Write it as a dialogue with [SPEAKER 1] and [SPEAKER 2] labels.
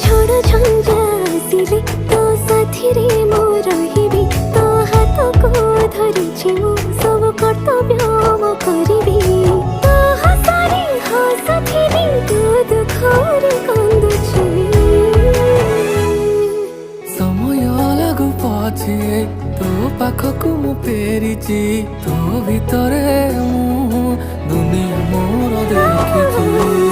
[SPEAKER 1] ଝଡ଼ ଝଞ୍ଜା ଆସିଲେ ତୋ ସାଥିରେ ମୁଁ ରହିବି। ତୋ ହାତକୁ ଧରିଛି ମୁଁ ସବୁ କର୍ତ୍ତବ୍ୟ ମୁଁ କରିବି। ତୋ ହସରେ ହସୁଥିବି ତୋ ଦୁଃଖରେ କାନ୍ଦୁଛି।
[SPEAKER 2] ସମୟ ଲାଗୁ ପଛେ ତୋ ପାଖକୁ ମୁଁ ଫେରିଛି। ତୋ ଭିତରେ ମୁଁ ଦୁନିଆ ମୋର ଦେଖିଛି।